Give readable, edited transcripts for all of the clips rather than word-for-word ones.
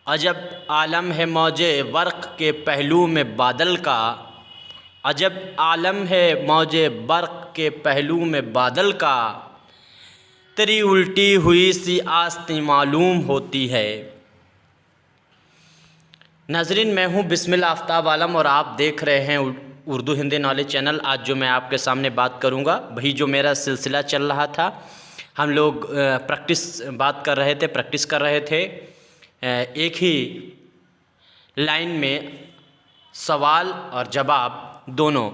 अजब आलम है मौजे बर्क़ के पहलू में बादल का। अजब आलम है मौजे बर्क़ के पहलू में बादल का। तेरी उल्टी हुई सी आस्तीं मालूम होती है। नाज़रीन, मैं हूँ बिस्मिल आफ्ताब आलम और आप देख रहे हैं उर्दू हिंदी नॉलेज चैनल। आज जो मैं आपके सामने बात करूँगा वही जो मेरा सिलसिला चल रहा था, हम लोग प्रैक्टिस कर रहे थे एक ही लाइन में सवाल और जवाब दोनों।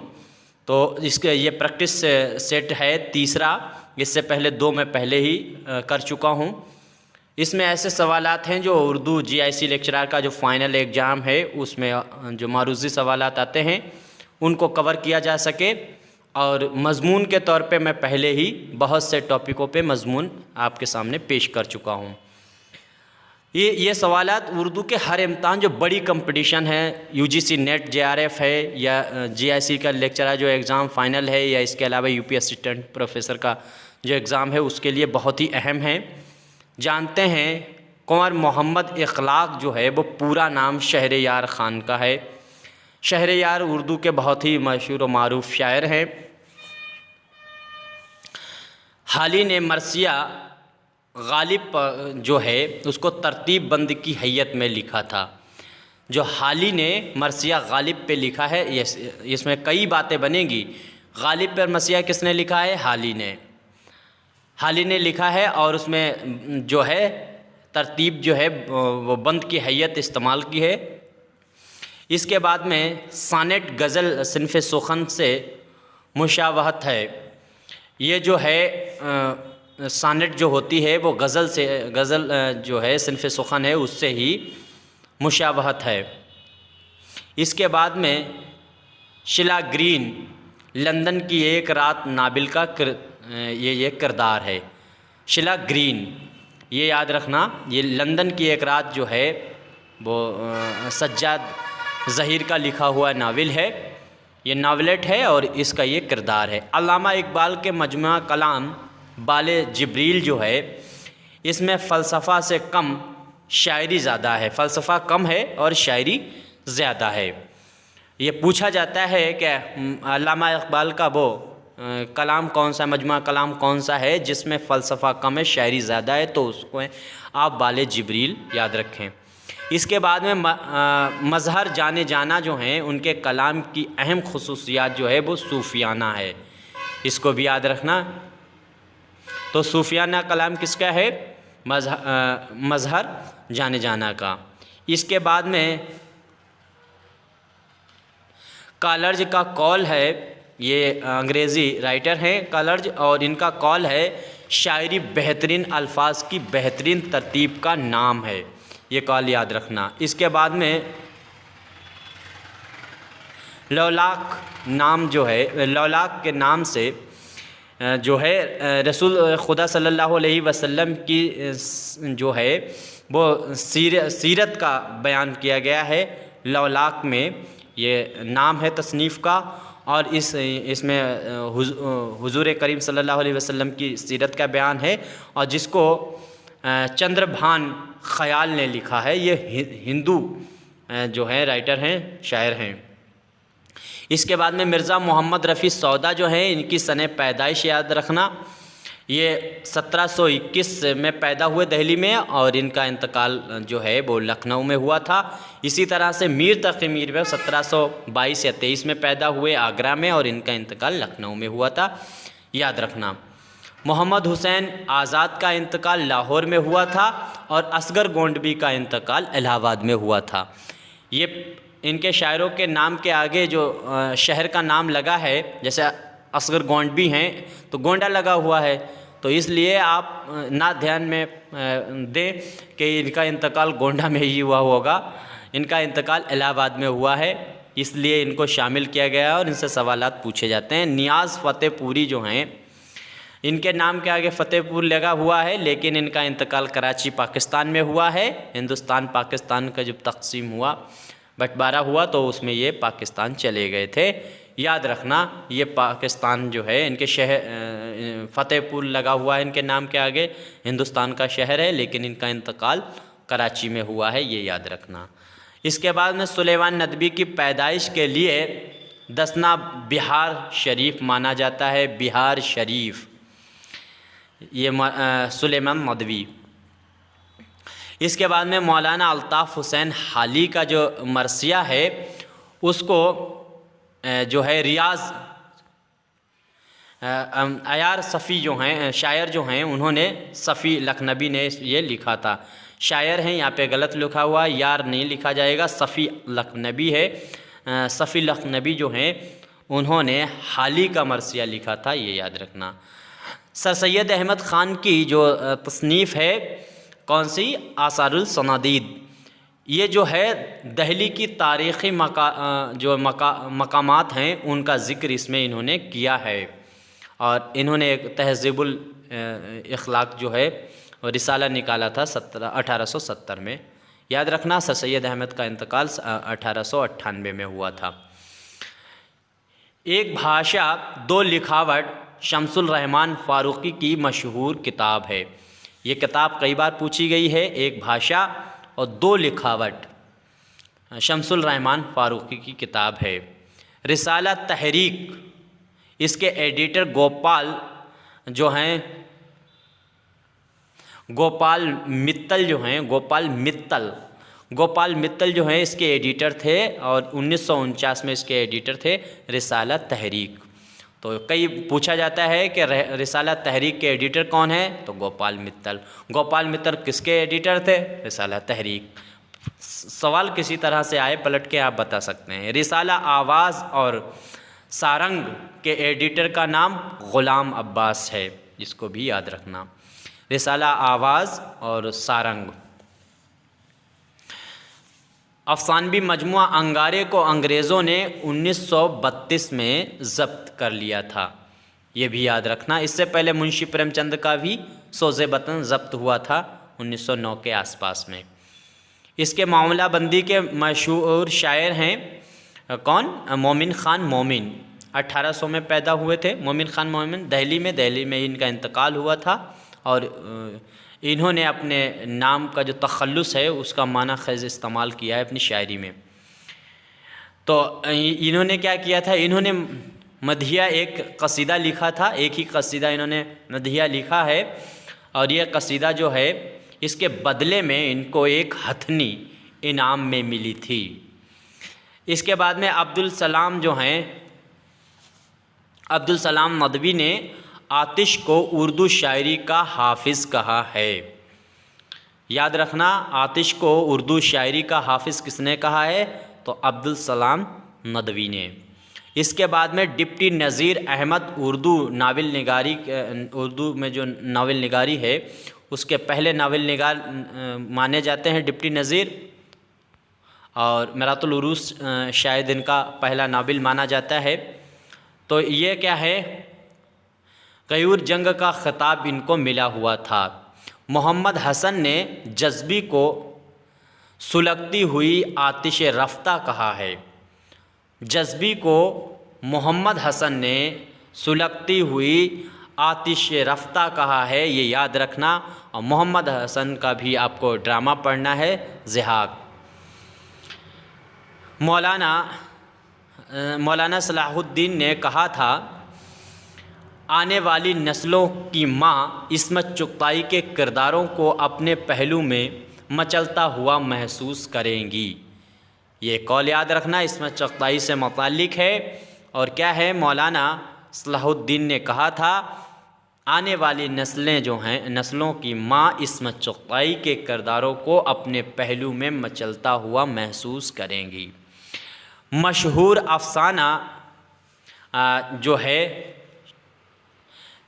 तो इसके ये प्रैक्टिस सेट है तीसरा। इससे पहले दो मैं पहले ही कर चुका हूँ। इसमें ऐसे सवालात हैं जो उर्दू जीआईसी लेक्चरर का जो फाइनल एग्ज़ाम है उसमें जो मारूज़ी सवालात आते हैं उनको कवर किया जा सके। और मज़मून के तौर पे मैं पहले ही बहुत से टॉपिकों पे मज़मून आपके सामने पेश कर चुका हूँ। ये सवालात उर्दू के हर इम्तहान जो बड़ी कंपटीशन है, यूजीसी नेट जेआरएफ है या जीआईसी का लेक्चरर जो एग्ज़ाम फ़ाइनल है या इसके अलावा यूपी असिस्टेंट प्रोफेसर का जो एग्ज़ाम है उसके लिए बहुत ही अहम है। जानते हैं कुंवर मोहम्मद इखलाक जो है वो पूरा नाम शहरयार ख़ान का है। शहरयार उर्दू के बहुत ही मशहूर व मारूफ़ शायर हैं। हाली ने मरसिया गालिब जो है उसको तरतीब बंद की हैयत में लिखा था। जो हाली ने मरसिया गालिब पे लिखा है, इसमें कई बातें बनेंगी। गालिब पर मरसिया किसने लिखा है? हाली ने लिखा है और उसमें जो है तरतीब जो है वो बंद की हैयत इस्तेमाल की है। इसके बाद में सानेट गज़ल सिनफ़ सुखन से मुशावहत है। ये जो है सानेट जो होती है वो गज़ल जो है सिनफ़ सुखन है उससे ही मुशावहत है। इसके बाद में शीला ग्रीन लंदन की एक रात नाबिल का ये किरदार है। शीला ग्रीन, ये याद रखना, ये लंदन की एक रात जो है वो सज्जाद ज़हीर का लिखा हुआ नावल है। ये नावलेट है और इसका ये किरदार है। अल्लामा इकबाल के मजमुआ कलाम बाले जिब्रील जो है इसमें फ़लसफ़ा से कम शायरी ज़्यादा है। फ़लसफ़ा कम है और शायरी ज़्यादा है। ये पूछा जाता है कि अल्लामा इकबाल का वो कलाम कौन सा, मजमुआ कलाम कौन सा है जिसमें फ़लसफ़ा कम है शायरी ज़्यादा है, तो उसको आप बाले जिब्रील याद रखें। इसके बाद में मज़हर जाने जाना जो हैं उनके कलाम की अहम खुसूसियात जो है वो सूफियाना है, इसको भी याद रखना। तो सूफियाना कलाम किसका है? मज़हर जाने जाना का। इसके बाद में कॉलर्ज का कॉल है, ये अंग्रेज़ी राइटर हैं कॉलर्ज, और इनका कॉल है शायरी बेहतरीन अल्फाज की बेहतरीन तरतीब का नाम है, ये कॉल याद रखना। इसके बाद में लौलाक नाम जो है, लौलाक के नाम से जो है रसूल खुदा सल्लल्लाहु अलैहि वसल्लम की जो है वो सीरत का बयान किया गया है। लौलाक में ये नाम है तसनीफ़ का और इसमें हुज़ूर करीम सल्लल्लाहु अलैहि वसल्लम की सीरत का बयान है और जिसको चंद्रभान ख़याल ने लिखा है। ये हिंदू जो है राइटर हैं, शायर हैं। इसके बाद में मिर्ज़ा मोहम्मद रफ़ी सौदा जो हैं इनकी सने पैदाइश याद रखना। ये 1721 में पैदा हुए दिल्ली में और इनका इंतकाल जो है वो लखनऊ में हुआ था। इसी तरह से मीर तक़ी मीर में 1722 या 23 में पैदा हुए आगरा में और इनका इंतकाल लखनऊ में हुआ था, याद रखना। मोहम्मद हुसैन आज़ाद का इंतकाल लाहौर में हुआ था और असगर गोंडवी का इंतकाल इलाहाबाद में हुआ था। ये इनके शायरों के नाम के आगे जो शहर का नाम लगा है, जैसे असगर गोंडवी हैं तो गोंडा लगा हुआ है, तो इसलिए आप ना ध्यान में दें कि इनका इंतकाल गोंडा में ही हुआ होगा। इनका इंतकाल इलाहाबाद में हुआ है, इसलिए इनको शामिल किया गया और इनसे सवालात पूछे जाते हैं। नियाज़ फ़तेहपुरी जो हैं इनके नाम के आगे फ़तेहपुर लगा हुआ है, लेकिन इनका इंतकाल कराची पाकिस्तान में हुआ है। हिंदुस्तान पाकिस्तान का जब तक़सीम हुआ, बंटवारा हुआ, तो उसमें ये पाकिस्तान चले गए थे, याद रखना। ये पाकिस्तान जो है इनके शहर फ़तेहपुर लगा हुआ है इनके नाम के आगे, हिंदुस्तान का शहर है, लेकिन इनका इंतकाल कराची में हुआ है, ये याद रखना। इसके बाद में सुलेमान नदवी की पैदाइश के लिए दसना बिहार शरीफ माना जाता है, बिहार शरीफ, ये सुलेमान नदवी। इसके बाद में मौलाना अल्ताफ़ हुसैन हाली का जो मरसिया है उसको जो है रियाज़ अयार सफ़ी जो हैं शायर जो हैं उन्होंने सफ़ी लखनवी ने ये लिखा था। शायर हैं, यहाँ पे गलत लिखा हुआ, यार नहीं लिखा जाएगा, सफ़ी लखनवी है। सफ़ी लखनवी जो हैं उन्होंने हाली का मरसिया लिखा था, ये याद रखना। सर सैयद अहमद ख़ान की जो तसनीफ़ है कौन सी, आसारुल सनादीद, ये जो है दहली की तारीख़ी मकामात हैं उनका ज़िक्र इसमें इन्होंने किया है। और इन्होंने एक तहज़ीबुल इख़लाक़ जो है रिसाला निकाला था 1870 में, याद रखना। सर सैयद अहमद का इंतकाल 1898 में हुआ था। एक भाषा दो लिखावट शमसुल रहमान फ़ारूक़ी की मशहूर किताब है। ये किताब कई बार पूछी गई है। एक भाषा और दो लिखावट, शमसुल रहमान फ़ारूक़ी की किताब है। रिसाला तहरीक, इसके एडिटर गोपाल जो हैं, गोपाल मित्तल जो हैं, गोपाल मित्तल जो हैं इसके एडिटर थे और 1949 में इसके एडिटर थे रिसाला तहरीक। तो कई पूछा जाता है कि रिसाला तहरीक के एडिटर कौन है, तो गोपाल मित्तल किसके एडिटर थे, रिसाला तहरीक। सवाल किसी तरह से आए पलट के आप बता सकते हैं। रिसाला आवाज़ और सारंग के एडिटर का नाम ग़ुलाम अब्बास है, इसको भी याद रखना। रिसाला आवाज़ और सारंग। अफसानवी मजमुआ अंगारे को अंग्रेज़ों ने 1932 में ज़ब्त कर लिया था, ये भी याद रखना। इससे पहले मुंशी प्रेमचंद का भी सोज़े वतन ज़ब्त हुआ था 1909 के आसपास में। इसके मामला बंदी के मशहूर शायर हैं कौन, मोमिन ख़ान मोमिन, 1800 में पैदा हुए थे मोमिन ख़ान मोमिन, दिल्ली में इनका इंतकाल हुआ था। और इन्होंने अपने नाम का जो तखल्लुस है उसका माना ख़ज़ इस्तेमाल किया है अपनी शायरी में। तो इन्होंने क्या किया था, इन्होंने मदहिया एक कसीदा लिखा था, एक ही कसीदा इन्होंने मदहिया लिखा है। और ये कसीदा जो है इसके बदले में इनको एक हथनी इनाम में मिली थी। इसके बाद में अब्दुल सलाम जो हैं, अब्दुल सलाम नदवी ने आतिश को उर्दू शायरी का हाफिज़ कहा है, याद रखना। आतिश को उर्दू शायरी का हाफिज़ किसने कहा है, तो अब्दुल सलाम नदवी ने। इसके बाद में डिप्टी नज़ीर अहमद उर्दू नावल निगारी, उर्दू में जो नावल निगारी है उसके पहले नावल निगार माने जाते हैं डिप्टी नज़ीर। और मिरातुल उरूस शायद इनका पहला नावल माना जाता है। तो ये क्या है, गयूर जंग का ख़िताब इनको मिला हुआ था। मोहम्मद हसन ने जज्बी को सुलगती हुई आतिश रफ्ता कहा है। जज्बी को मोहम्मद हसन ने सुलगती हुई आतिश रफ्ता कहा है, ये याद रखना। और मोहम्मद हसन का भी आपको ड्रामा पढ़ना है, ज़िहाक। मौलाना सलाहुद्दीन ने कहा था, आने वाली नस्लों की माँ इस्मत चुगताई के किरदारों को अपने पहलू में मचलता हुआ महसूस करेंगी। ये कौल याद रखना, इस्मत चुगताई से मुताल्लिक़ है। और क्या है, मौलाना सलाहुद्दीन ने कहा था, आने वाली नस्लें जो हैं, नस्लों की माँ इस्मत चुगताई के किरदारों को अपने पहलू में मचलता हुआ महसूस करेंगी। मशहूर अफसाना जो है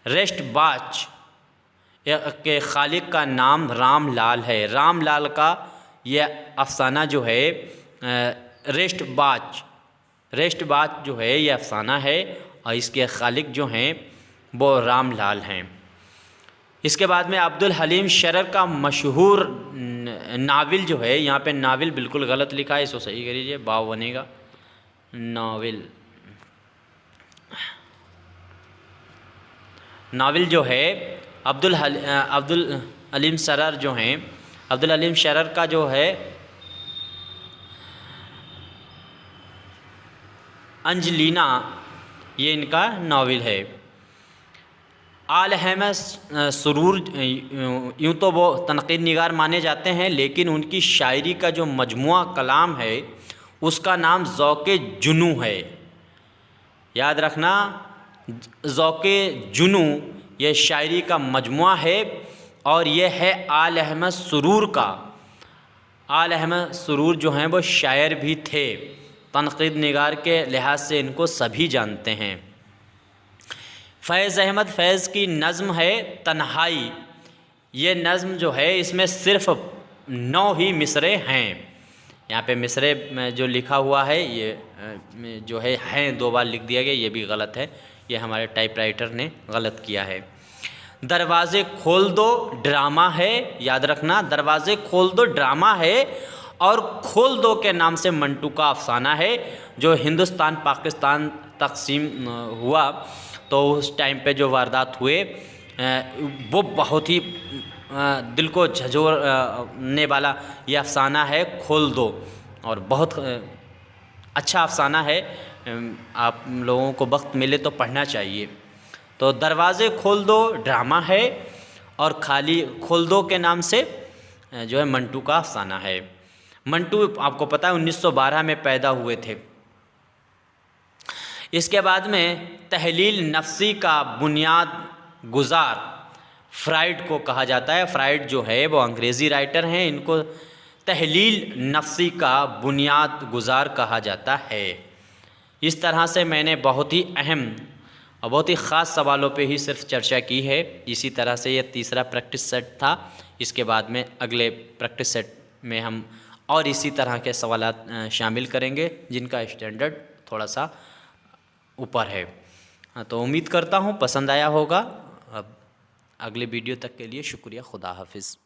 रेस्ट बाच के खालिक का नाम राम लाल है। राम लाल का यह अफसाना जो है रेस्ट बाच जो है यह अफसाना है और इसके खालिक जो हैं वो राम लाल हैं। इसके बाद में अब्दुल हलीम शरर का मशहूर नावल जो है, यहाँ पे नावल बिल्कुल गलत लिखा है, इसको सही करिए, बाव बनेगा नावल जो है अब्दुल हलीम शरर जो हैं अब्दुल हलीम शेरर का जो है अंजलीना, ये इनका नावल है। आल अहमद सुरूर यूँ तो वो तनक़ीद निगार माने जाते हैं, लेकिन उनकी शायरी का जो मजमुआ कलाम है उसका नाम ज़ौक़े जुनू है। याद रखना, ज़ौक़े जुनू ये शायरी का मजमुआ है और ये है आल अहमद सुरूर का। आल अहमद सुरूर जो हैं वो शायर भी थे, तनक़ीद निगार के लिहाज से इनको सभी जानते हैं। फ़ैज़ अहमद फ़ैज़ की नज़्म है तन्हाई। ये नज़्म जो है इसमें सिर्फ़ 9 ही मिसरे हैं। यहाँ पे मिसरे में जो लिखा हुआ है ये जो है 2 बार लिख दिया गया, ये भी गलत है, ये हमारे टाइपराइटर ने गलत किया है। दरवाज़े खोल दो ड्रामा है, याद रखना, दरवाज़े खोल दो ड्रामा है और खोल दो के नाम से मंटू का अफसाना है। जो हिंदुस्तान पाकिस्तान तकसीम हुआ तो उस टाइम पे जो वारदात हुए वो बहुत ही दिल को झंझोड़ने वाला ये अफसाना है खोल दो, और बहुत अच्छा अफसाना है। आप लोगों को वक्त मिले तो पढ़ना चाहिए। तो दरवाज़े खोल दो ड्रामा है और खाली खोल दो के नाम से जो है मंटू का अफसाना है। मंटू आपको पता है 1912 में पैदा हुए थे। इसके बाद में तहलील नफ्सी का बुनियाद गुजार फ्राइड को कहा जाता है। फ्राइड जो है वो अंग्रेज़ी राइटर हैं, इनको तहलील नफ्सी का बुनियाद गुजार कहा जाता है। इस तरह से मैंने बहुत ही अहम और बहुत ही ख़ास सवालों पे ही सिर्फ चर्चा की है। इसी तरह से ये तीसरा प्रैक्टिस सेट था। इसके बाद में अगले प्रैक्टिस सेट में हम और इसी तरह के सवालात शामिल करेंगे जिनका स्टैंडर्ड थोड़ा सा ऊपर है। तो उम्मीद करता हूँ पसंद आया होगा। अब अगले वीडियो तक के लिए शुक्रिया। खुदा हाफिज़।